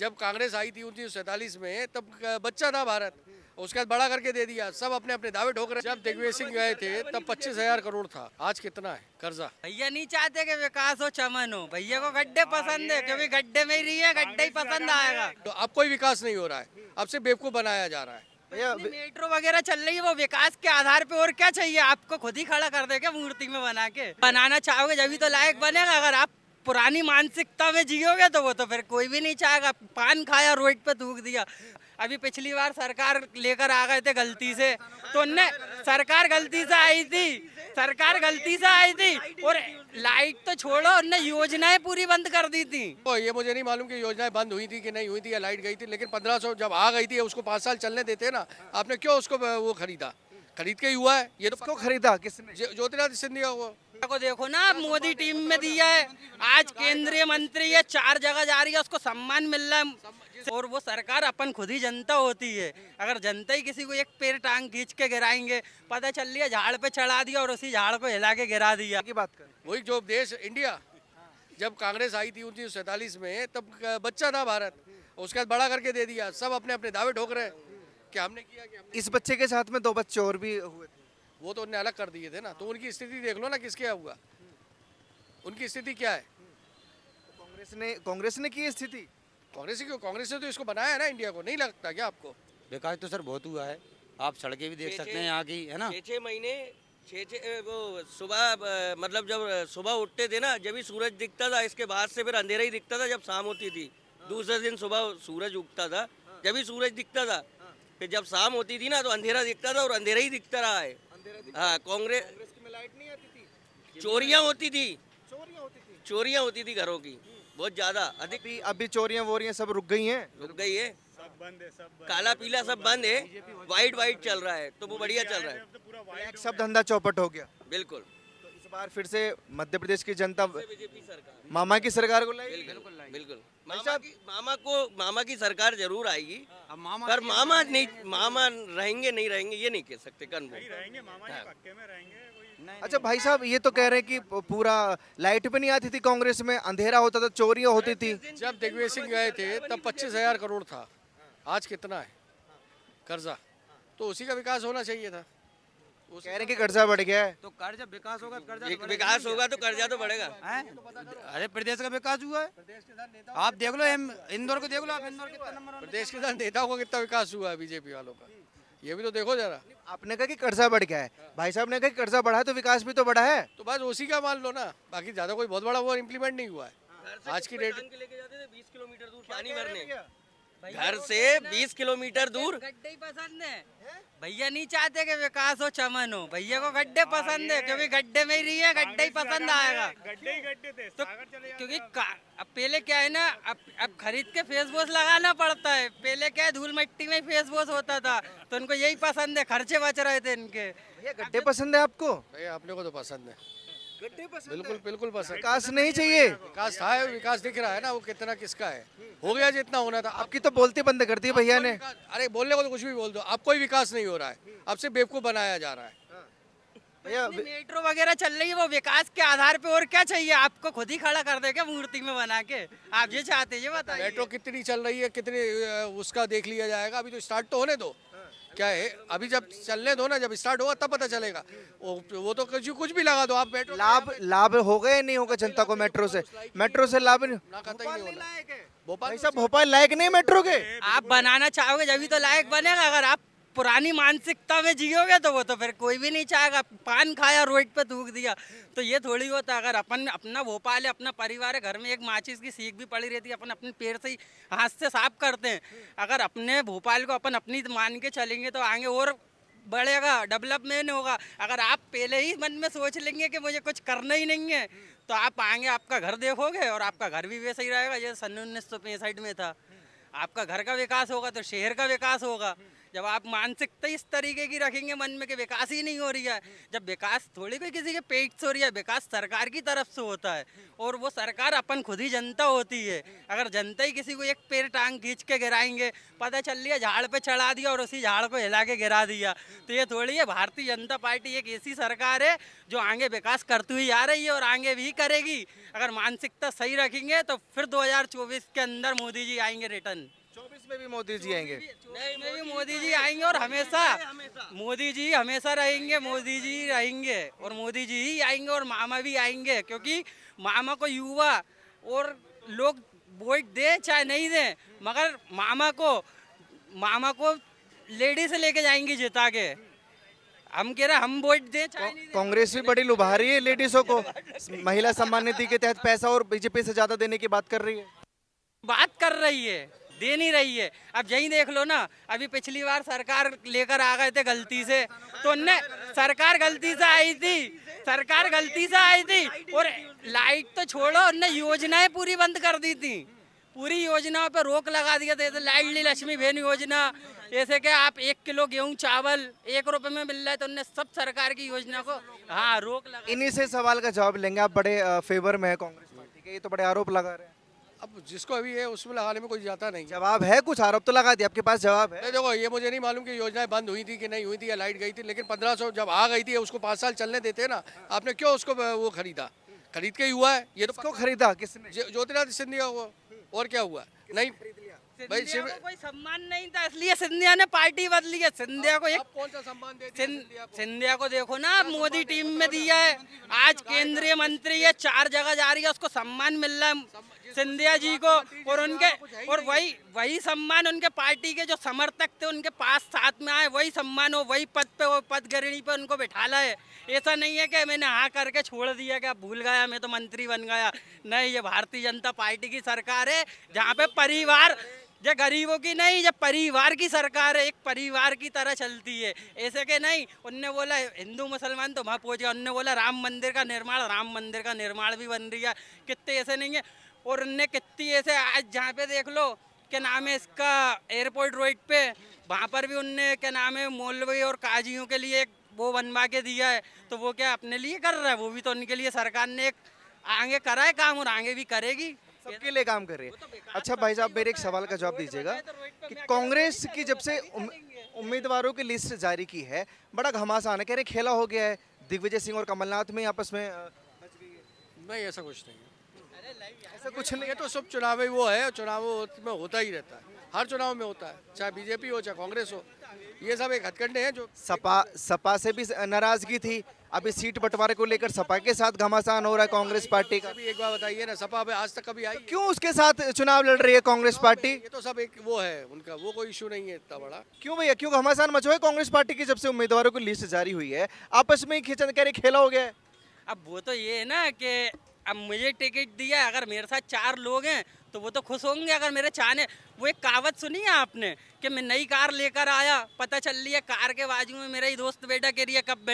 जब कांग्रेस आई थी 1947 में तब बच्चा था भारत, उसके बाद बड़ा करके दे दिया। सब अपने अपने दावे ठोक रहे। जब दिग्विजय सिंह गए थे तब 25,000 करोड़ था, आज कितना है कर्जा? भैया नहीं चाहते कि विकास हो, चमन हो। भैया को गड्ढे पसंद है, क्योंकि गड्ढे में ही रही है, गड्ढे ही पसंद आएगा। तो अब कोई विकास नहीं हो रहा है, अब सिर्फ बेवकूफ बनाया जा रहा है। भैया मेट्रो वगैरह चल रही है, वो विकास के आधार पे। और क्या चाहिए आपको? खुद ही खड़ा कर देगा मूर्ति में बना के। बनाना चाहोगे जब तो लायक बनेगा। अगर आप पुरानी मानसिकता में जियोगे तो वो तो फिर कोई भी नहीं चाहेगा। पान खाया, रोड पे थूक दिया। अभी पिछली बार सरकार लेकर आ गए थे गलती से, तो उनने सरकार गलती से आई थी, सरकार गलती से आई थी। और लाइट तो छोड़ो, उनने योजनाएं पूरी बंद कर दी थी। तो ये मुझे नहीं मालूम कि योजनाएं बंद हुई थी कि नहीं हुई थी या लाइट गई थी, लेकिन 1500 जब आ गई थी उसको 5 साल चलने देते ना। आपने क्यों उसको वो खरीदा? खरीद के ही हुआ है ये तो। किसको खरीदा? किसने? ज्योतिरादित्य सिंधिया को। को देखो ना, आप मोदी टीम में दिया है, आज केंद्रीय मंत्री है, 4 जगह जा रही है, उसको सम्मान मिल रहा है। और वो सरकार अपन खुद ही जनता होती है। अगर जनता ही किसी को एक पैर टांग खींच के गिराएंगे, पता चल रही है झाड़ पे चढ़ा दिया और उसी झाड़ को हिला के गिरा दिया। की बात कर। वही जो देश इंडिया, जब कांग्रेस आई थी 1947 में तब बच्चा था भारत, उसके बाद बड़ा करके दे दिया। सब अपने अपने दावे ठोक रहे कि हमने किया कि हमने। इस बच्चे के साथ में 2 बच्चे और भी हुए थे। वो तो उन्हें अलग कर दिए थे ना, तो उनकी स्थिति देख लो ना, किसके हुआ, उनकी स्थिति क्या है? कांग्रेस ने की स्थिति। कांग्रेस ने तो इसको बनाया है ना इंडिया को, नहीं लगता क्या आपको? विकास तो सर बहुत हुआ है, आप सड़कें भी देख सकते हैं यहाँ की, है ना। 6 महीने वो सुबह मतलब जब सुबह उठते थे ना, जब ही सूरज दिखता था, इसके बाद से फिर अंधेरा ही दिखता था जब शाम होती थी। दूसरे दिन सुबह सूरज उगता था, जब ही सूरज दिखता था। फिर जब शाम होती थी ना तो अंधेरा दिखता था, और अंधेरा ही दिखता रहा है। हाँ, कांग्रेस में लाइट नहीं आती थी, चोरियां होती थी, चोरियां होती थी। घरों की बहुत ज्यादा अधिक। अभी चोरियां वोरियां सब रुक गई हैं। रुक गई है, काला पीला सब बंद है, वाइट चल रहा है, तो वो बढ़िया चल रहा है। ब्लैक सब धंधा चौपट हो गया। बिल्कुल। तो इस बार फिर से मध्य प्रदेश की जनता बीजेपी सरकार, मामा की सरकार को लाएगी। बिल्कुल मामा की सरकार जरूर आएगी। अब मामा पर मामा रहेंगे नहीं रहेंगे ये नहीं कह सकते। अच्छा भाई साहब, ये तो कह रहे हैं कि पूरा लाइट भी नहीं आती थी कांग्रेस में, अंधेरा होता था, चोरियां होती थी। जब दिग्विजय सिंह गए थे तब 25,000 करोड़ था, आज कितना है कर्जा? तो उसी का विकास होना चाहिए था। कह रहे हैं कि कर्जा बढ़ गया है। तो कर्जा विकास होगा, कर्जा विकास होगा तो कर्जा तो बढ़ेगा। अरे प्रदेश का विकास हुआ है, आप देख लो इंदौर को देख लो, आप इंदौर कितना नंबर। प्रदेश के नेताओं का कितना विकास हुआ है बीजेपी वालों का, ये भी तो देखो जरा। आपने कहा कि कर्जा बढ़ गया है, भाई साहब ने कहा कि कर्जा बढ़ा है तो विकास भी तो बढ़ा है। तो बस उसी का मान लो ना, बाकी ज्यादा कोई बहुत बड़ा वो इम्प्लीमेंट नहीं हुआ है आज की डेट। लेके जाते थे 20 किलोमीटर दूर पानी भरने, घर से 20 किलोमीटर दूर। गड्ढे ही पसंद है। भैया नहीं चाहते कि विकास हो, चमन हो। भैया को गड्ढे पसंद है, क्योंकि गड्ढे में ही रही है, गड्ढे ही पसंद आएगा। तो क्योंकि अब पहले क्या है ना, अब खरीद के फेस वॉश लगाना पड़ता है। पहले क्या है, धूल मिट्टी में फेस वॉश होता था, तो उनको यही पसंद है, खर्चे बच रहे थे इनके। भैया गड्ढे पसंद है आपको? भैया अपने को तो पसंद है, गड्ढे पसंद बिल्कुल बिल्कुल पसंद। विकास नहीं चाहिए? विकास था, विकास दिख रहा है ना, वो कितना किसका है, हो गया जितना होना था। आपकी तो बोलती बंद कर दी भैया ने। अरे बोलने को तो कुछ भी बोल दो, अब कोई विकास नहीं हो रहा है, अब सिर्फ बेवकूफ बनाया जा रहा है। भैया मेट्रो वगैरह चल रही है, वो विकास के आधार पे। और क्या चाहिए आपको? खुद ही खड़ा कर देगा मूर्ति में बना के। आप ये चाहते हैं, ये बताइए। मेट्रो कितनी चल रही है, कितनी उसका देख लिया जाएगा। अभी तो स्टार्ट तो होने दो, क्या है, अभी जब चलने दो ना, जब स्टार्ट होगा तब पता चलेगा। वो तो कुछ भी लगा दो आप। मेट्रो लाभ हो गए नहीं होगा जनता को मेट्रो से? मेट्रो से लाभ नहीं। ना कतई नहीं होना। भोपाल भाई साहब, भोपाल लायक नहीं मेट्रो के। आप बनाना चाहोगे जब तो लायक बनेगा। अगर आप पुरानी मानसिकता में जियोगे तो वो तो फिर कोई भी नहीं चाहेगा। पान खाया, रोड पे थूक दिया, तो ये थोड़ी होता। अगर अपन अपना भोपाल है, अपना परिवार है, घर में एक माचिस की सीख भी पड़ी रहती है, अपन अपने पैर से ही हाथ से साफ करते हैं। अगर अपने भोपाल को अपन अपनी मान के चलेंगे तो आगे और बढ़ेगा, डेवलपमेंट होगा। अगर आप पहले ही मन में सोच लेंगे कि मुझे कुछ करना ही नहीं है, तो आप आगे आपका घर देखोगे और आपका घर भी वैसे ही रहेगा जैसे सन 1965 में था। आपका घर का विकास होगा तो शहर का विकास होगा। जब आप मानसिकता इस तरीके की रखेंगे मन में कि विकास ही नहीं हो रही है, जब विकास थोड़ी कोई किसी के पेट से हो रही है, विकास सरकार की तरफ से होता है और वो सरकार अपन खुद ही जनता होती है। अगर जनता ही किसी को एक पैर टांग खींच के गिराएंगे, पता चल लिया झाड़ पे चढ़ा दिया और उसी झाड़ को हिला के गिरा दिया, तो ये थोड़ी है। भारतीय जनता पार्टी एक ऐसी सरकार है जो आगे विकास करती हुई आ रही है और आगे भी करेगी। अगर मानसिकता सही रखेंगे तो फिर 2024 के अंदर मोदी जी आएंगे रिटर्न। 24 में भी मोदी जी आएंगे। में भी मोदी जी आएंगे और हमेशा मोदी जी हमेशा रहेंगे, मोदी जी रहेंगे और मोदी जी ही आएंगे और मामा भी आएंगे, क्योंकि मामा को युवा और लोग वोट दे चाहे नहीं दे, मगर मामा को लेडी से लेके जाएंगे जिता के। हम कह रहे हम वोट दे चाहे नहीं दे। कांग्रेस भी बड़ी लुभा रही है लेडीजों को, महिला सम्मान निधि के तहत पैसा और बीजेपी से ज्यादा देने की बात कर रही है। बात कर रही है, दे नहीं रही है। अब यही देख लो ना, अभी पिछली बार सरकार लेकर आ गए थे गलती से, तो उनने सरकार गलती से आई थी और लाइट तो छोड़ो, उनने योजनाएं पूरी बंद कर दी थी, पूरी योजनाओं पे रोक लगा दिया था। लाडली लक्ष्मी बहन योजना, जैसे कि आप 1 किलो गेहूं चावल 1 रुपए में मिल रहा है, तो उनने सब सरकार की योजना को रोक लगा। इन्हीं से सवाल का जवाब लेंगे। आप बड़े फेवर में है कांग्रेस पार्टी के, ये तो बड़े आरोप लगा रहे हैं। अब जिसको अभी है उसमें लगाने में कोई जाता नहीं है। जवाब है, कुछ आरोप तो लगा दिया, आपके पास जवाब है? नहीं, देखो ये मुझे नहीं मालूम कि योजनाएं बंद हुई थी कि नहीं हुई थी या लाइट गई थी, लेकिन 1500 जब आ गई थी उसको 5 साल चलने देते हैं ना। आपने क्यों उसको वो खरीदा? खरीद के ही हुआ है ये तो। क्यों खरीदा? किसने? ज्योतिरादित्य सिंधिया को, और क्या हुआ? नहीं भाई, सिंधिया को कोई सम्मान नहीं था, इसलिए सिंधिया ने पार्टी बदली है। सिंधिया को एक कौन सा सम्मान दे दिया? सिंधिया को देखो ना, मोदी टीम में दिया है, आज केंद्रीय मंत्री है, 4 जगह जा रही है, उसको सम्मान मिल रहा है सिंधिया जी को। और उनके और वही सम्मान उनके पार्टी के जो समर्थक थे उनके पास साथ में आए, वही सम्मान हो, वही पद पे, वो पद गिरणी पे उनको बैठाला है। ऐसा नहीं है कि मैंने हाँ करके छोड़ दिया कि आप भूल गया मैं तो मंत्री बन गया। नहीं, ये भारतीय जनता पार्टी की सरकार है जहाँ पे परिवार, ये गरीबों की नहीं, जब परिवार की सरकार है, एक परिवार की तरह चलती है। ऐसे के नहीं, उनने बोला हिंदू मुसलमान तो वहाँ पहुँच गया, उनने बोला राम मंदिर का निर्माण भी बन रही है। कितने ऐसे नहीं है, और उनने कितनी ऐसे आज जहाँ पे देख लो क्या नाम है इसका, एयरपोर्ट रोड पे, वहाँ पर भी उनने क्या नाम है मौलवी और काजियों के लिए एक वो बनवा के दिया है। तो वो क्या अपने लिए कर रहा है? वो भी तो उनके लिए सरकार ने एक आगे करा है काम और आगे भी करेगी, सबके लिए काम कर रही है। अच्छा भाई साहब, मेरे एक सवाल का जवाब दीजिएगा कि कांग्रेस की जब से उम्मीदवारों की लिस्ट जारी की है, बड़ा घमासान है, कह रहे खेला हो गया है, दिग्विजय सिंह और कमलनाथ में आपस में नहीं, ऐसा कुछ नहीं है। ऐसा कुछ नहीं ये तो सब चुनावी वो है, चुनाव में होता ही रहता है, हर चुनाव में होता है, चाहे बीजेपी हो चाहे कांग्रेस हो, ये सब एक हथकंडे हैं जो। सपा से भी नाराजगी थी, अभी सीट बंटवारे को लेकर सपा के साथ घमासान हो रहा है कांग्रेस पार्टी का। अभी एक बार बताइए ना, सपा पे आज तक कभी आई? क्यों उसके साथ चुनाव लड़ रही है कांग्रेस पार्टी? ये तो सब एक वो है उनका, वो कोई इशू नहीं है इतना बड़ा। क्यों भैया, क्यों घमासान मचा है कांग्रेस पार्टी की जब से उम्मीदवारों की लिस्ट जारी हुई है? आपस में ही खींचन कह रहे खेला हो गया है। अब वो तो ये है ना कि अब मुझे टिकट दिया, अगर मेरे साथ 4 लोग हैं तो वो तो खुश होंगे। अगर मेरे चाहने, वो एक कहावत सुनी है आपने कि मैं नई कार लेकर आया, पता चल रही है कार के बाजू में मेरा ही दोस्त बैठा कह रही है कब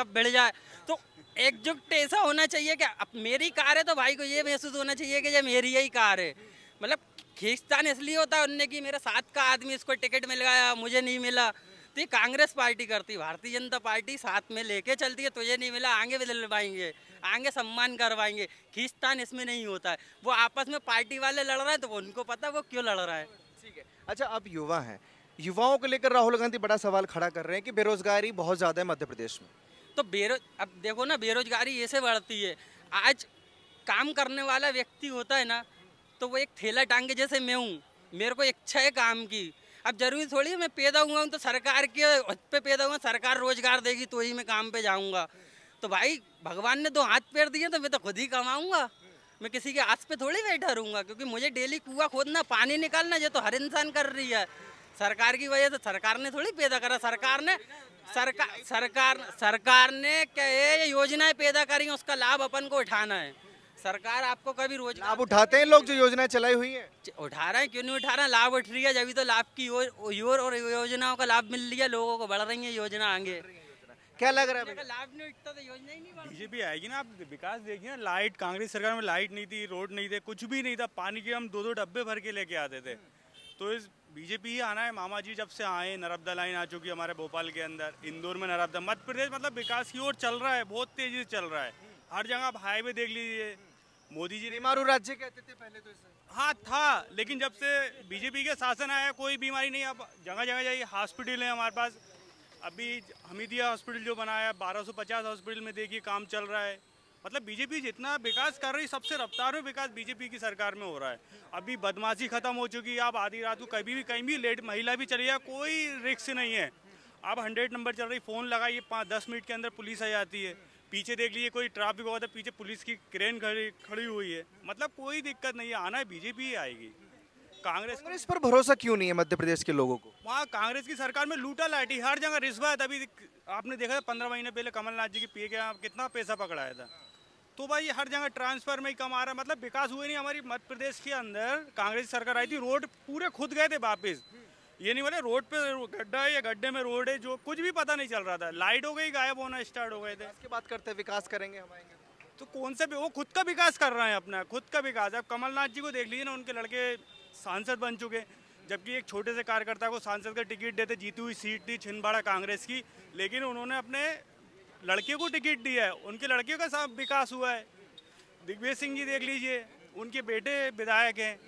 बढ़ जाए। तो एकजुट ऐसा होना चाहिए कि अब मेरी कार है तो भाई को ये महसूस होना चाहिए कि ये मेरी ही कार है। मतलब खींचतान इसलिए होता है उनने कि मेरे साथ का आदमी इसको टिकट मिल गया, मुझे नहीं मिला। तो ये कांग्रेस पार्टी करती, भारतीय जनता पार्टी साथ में लेके चलती है। तुझे नहीं मिला, आगे भी दिलवाएंगे, आगे सम्मान करवाएंगे। खींचतान इसमें नहीं होता है। वो आपस में पार्टी वाले लड़ रहे हैं तो वो उनको पता है वो क्यों लड़ रहा है। ठीक है। अच्छा, अब युवा हैं, युवाओं को लेकर राहुल गांधी बड़ा सवाल खड़ा कर रहे हैं कि बेरोजगारी बहुत ज्यादा है मध्य प्रदेश में। तो अब देखो ना, बेरोजगारी ऐसे बढ़ती है। आज काम करने वाला व्यक्ति होता है ना, तो वो एक ठेला टांगे जैसे मैं हूँ, मेरे को इच्छा है काम की। अब जरूरी थोड़ी है मैं पैदा हुआ हूँ तो सरकार के हद पे पैदा हुआ, सरकार रोजगार देगी तो ही मैं काम पे जाऊँगा। तो भाई भगवान ने 2 हाथ पैर दिए तो मैं तो खुद ही कमाऊँगा, मैं किसी के आस पे थोड़ी बैठा रहूँगा। क्योंकि मुझे डेली कुआं खोदना, पानी निकालना, ये तो हर इंसान कर रही है। सरकार की वजह से, सरकार ने थोड़ी पैदा करा, सरकार ने क्या है ये योजनाएं पैदा करी, उसका लाभ अपन को उठाना है। सरकार आपको कभी रोजगार लाभ उठाते हैं लोग जो योजनाएं चलाई हुई है? उठा रहे हैं, क्यों नहीं उठा रहे हैं? लाभ उठ रही है, जब तो लाभ की और योजनाओं का लाभ मिल रहा है, लोगों को बढ़ रही है योजना आगे। क्या लग रहा है भाई? लाभ नहीं उठता तो योजना ही नहीं बढ़ती। बीजेपी आएगी ना, आप विकास देखिए ना। लाइट, कांग्रेस सरकार में लाइट नहीं थी, रोड नहीं थे, कुछ भी नहीं था। पानी के हम 2-2 डब्बे भर के लेके आते थे। तो इस बीजेपी ही आना है। मामा जी जब से आए, नर्मदा लाइन आ चुकी है हमारे भोपाल के अंदर, इंदौर में नर्मदा, मध्य प्रदेश मतलब विकास की ओर चल रहा है, बहुत तेजी से चल रहा है। हर जगह आप हाईवे देख लीजिए, मोदी जी ने, बीमारू राज्य कहते थे पहले तो इसे। हाँ था, लेकिन जब से बीजेपी के शासन आया कोई बीमारी नहीं। अब जगह जगह जाइए, हॉस्पिटल है हमारे पास। अभी हमीदिया हॉस्पिटल जो बनाया है, 1250 हॉस्पिटल में देखिए काम चल रहा है। मतलब बीजेपी जितना विकास कर रही, सबसे रफ्तार में विकास बीजेपी की सरकार में हो रहा है। अभी बदमाशी खत्म हो चुकी है। आप आधी रात को कभी भी कहीं भी लेट महिला भी चली जाए, कोई रिस्क नहीं है। आप 100 नंबर चल रही, फ़ोन लगाइए, 5-10 मिनट के अंदर पुलिस आ जाती है। पीछे देख लीजिए, कोई ट्रैफिक होगा तो पीछे पुलिस की क्रेन खड़ी हुई है। मतलब कोई दिक्कत नहीं है, आना है बीजेपी ही आएगी। कांग्रेस पर भरोसा क्यों नहीं है मध्य प्रदेश के लोगों को? वहाँ कांग्रेस की सरकार में लूटा लाटी, हर जगह रिश्वत। अभी आपने देखा था 15 महीने पहले कमलनाथ जी की पीए के यहाँ कितना पैसा पकड़ाया था। तो भाई हर जगह ट्रांसफर में ही कम आ रहा है। मतलब विकास हुए नहीं हमारी मध्य प्रदेश के अंदर। कांग्रेस की सरकार आई थी, रोड पूरे खुद गए थे वापस। ये नहीं बोले रोड पे गड्ढा है या गड्ढे में रोड है, जो कुछ भी पता नहीं चल रहा था। लाइट हो गई, गायब होना स्टार्ट हो गए थे। इसके बात करते हैं, विकास करेंगे हम आएंगे तो कौन सा भी, वो खुद का विकास कर रहे हैं, अपना खुद का विकास। अब कमलनाथ जी को देख लीजिए ना, उनके लड़के सांसद बन चुके, जबकि एक छोटे से कार्यकर्ता को सांसद का टिकट देते, जीती हुई सीट थी छिंदवाड़ा कांग्रेस की, लेकिन उन्होंने अपने लड़के को टिकट दिया है। उनके लड़के का सब विकास हुआ है। दिग्विजय सिंह जी देख लीजिए, उनके बेटे विधायक हैं,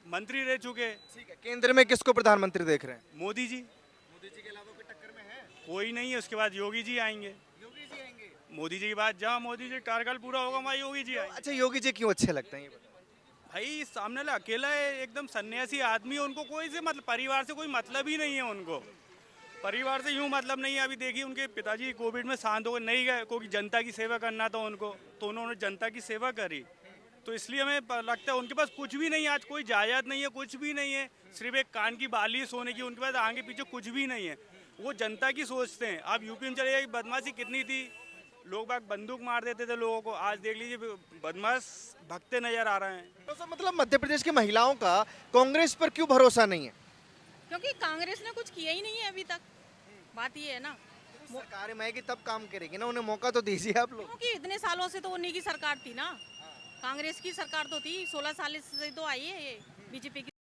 मंत्री रह चुके। ठीक है, केंद्र में किसको प्रधानमंत्री देख रहे हैं? मोदी जी। मोदी जी के अलावा कोई टक्कर में है? कोई नहीं है। उसके बाद योगी जी आएंगे। योगी जी आएंगे। मोदी जी के बाद जहाँ मोदी जी कार्यकाल पूरा होगा वहाँ योगी जी आएंगे। अच्छा, योगी जी क्यों अच्छे लगते हैं ये बताओ? भाई सामने वाला अकेला है, एकदम सन्यासी आदमी है। उनको कोई से मतलब परिवार से कोई मतलब ही नहीं है। उनको परिवार से यूँ मतलब नहीं है। अभी देखिए उनके पिताजी कोविड में शांत हो गए, नहीं गए, क्योंकि जनता की सेवा करना था उनको, तो उन्होंने जनता की सेवा करी। तो इसलिए हमें लगता है उनके पास कुछ भी नहीं है आज, कोई जायदाद नहीं है, कुछ भी नहीं है। सिर्फ एक कान की बाली है सोने की, उनके पास आगे पीछे कुछ भी नहीं है। वो जनता की सोचते हैं। आप यूपी में चले जाइए, बदमाशी कितनी थी, लोग बाग बंदूक मार देते थे लोगों को। आज देख लीजिए बदमाश भगते नजर आ रहे हैं। तो सर मतलब मध्य प्रदेश की महिलाओं का कांग्रेस पर क्यों भरोसा नहीं है? क्योंकि कांग्रेस ने कुछ किया ही नहीं है अभी तक। बात ये है ना, सरकार में आएगी तब काम करेगी ना, उन्हें मौका तो दीजिए आप लोग। क्योंकि इतने सालों से तो उन्हीं की सरकार थी ना, कांग्रेस की सरकार तो थी। 16 साल से तो आई है ये बीजेपी की